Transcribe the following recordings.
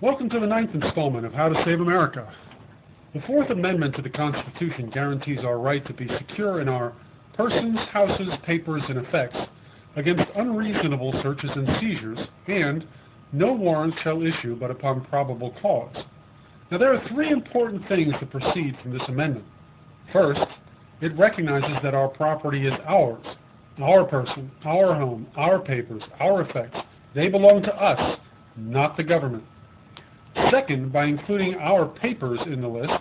Welcome to the ninth installment of How to Save America. The Fourth Amendment to the Constitution guarantees our right to be secure in our persons, houses, papers, and effects against unreasonable searches and seizures, and no warrant shall issue but upon probable cause. Now, there are three important things that proceed from this amendment. First, it recognizes that our property is ours, our person, our home, our papers, our effects. They belong to us, not the government. Second, by including our papers in the list,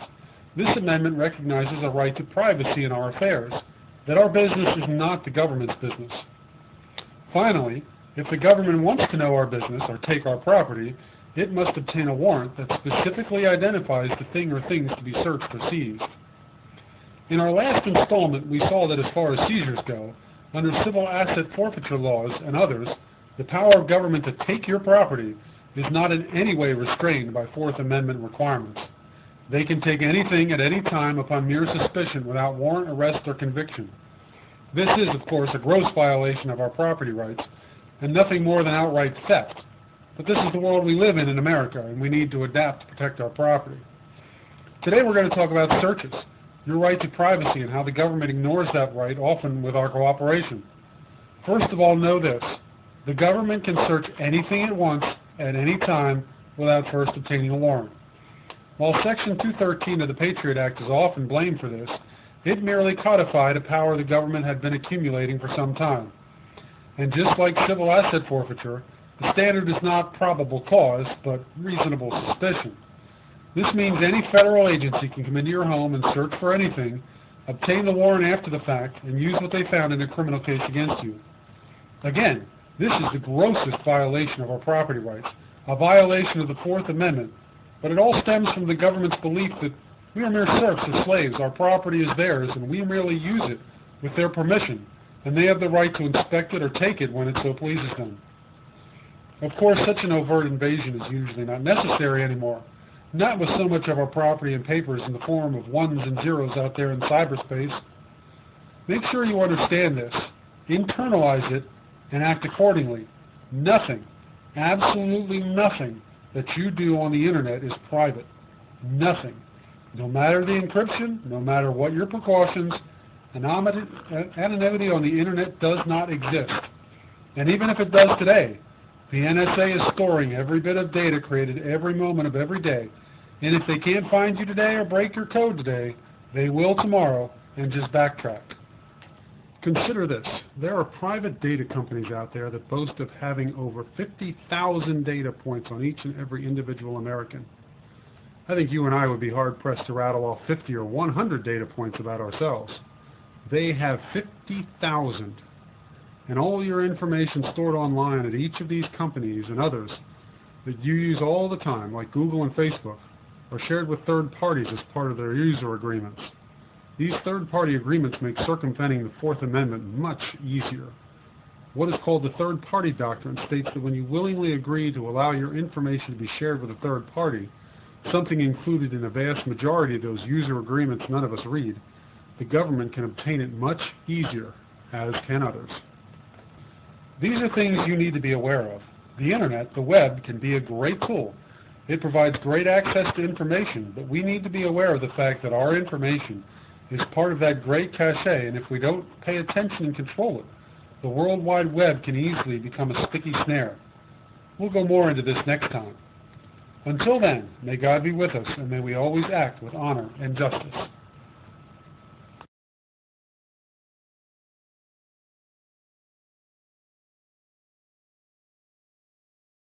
this amendment recognizes a right to privacy in our affairs, that our business is not the government's business. Finally, if the government wants to know our business or take our property, it must obtain a warrant that specifically identifies the thing or things to be searched or seized. In our last installment, we saw that as far as seizures go, under civil asset forfeiture laws and others, the power of government to take your property is not in any way restrained by Fourth Amendment requirements. They can take anything at any time upon mere suspicion without warrant, arrest, or conviction. This is, of course, a gross violation of our property rights and nothing more than outright theft. But this is the world we live in America, and we need to adapt to protect our property. Today we're going to talk about searches, your right to privacy, and how the government ignores that right, often with our cooperation. First of all, know this. The government can search anything it wants at any time without first obtaining a warrant. While Section 213 of the Patriot Act is often blamed for this, it merely codified a power the government had been accumulating for some time. And just like civil asset forfeiture, the standard is not probable cause, but reasonable suspicion. This means any federal agency can come into your home and search for anything, obtain the warrant after the fact, and use what they found in a criminal case against you. Again, this is the grossest violation of our property rights, a violation of the Fourth Amendment, but it all stems from the government's belief that we are mere serfs or slaves, our property is theirs, and we merely use it with their permission, and they have the right to inspect it or take it when it so pleases them. Of course, such an overt invasion is usually not necessary anymore, not with so much of our property and papers in the form of ones and zeros out there in cyberspace. Make sure you understand this, internalize it, and act accordingly. Nothing, absolutely nothing that you do on the internet is private. Nothing. No matter the encryption, no matter what your precautions, anonymity on the internet does not exist. And even if it does today, the NSA is storing every bit of data created every moment of every day. And if they can't find you today or break your code today, they will tomorrow, and just backtrack. Consider this. There are private data companies out there that boast of having over 50,000 data points on each and every individual American. I think you and I would be hard-pressed to rattle off 50 or 100 data points about ourselves. They have 50,000. And all your information stored online at each of these companies and others that you use all the time, like Google and Facebook, are shared with third parties as part of their user agreements. These third-party agreements make circumventing the Fourth Amendment much easier. What is called the third-party doctrine states that when you willingly agree to allow your information to be shared with a third party, something included in a vast majority of those user agreements none of us read, the government can obtain it much easier, as can others. These are things you need to be aware of. The internet, the web, can be a great tool. It provides great access to information, but we need to be aware of the fact that our information is part of that great cache, and if we don't pay attention and control it, the World Wide Web can easily become a sticky snare. We'll go more into this next time. Until then, may God be with us, and may we always act with honor and justice.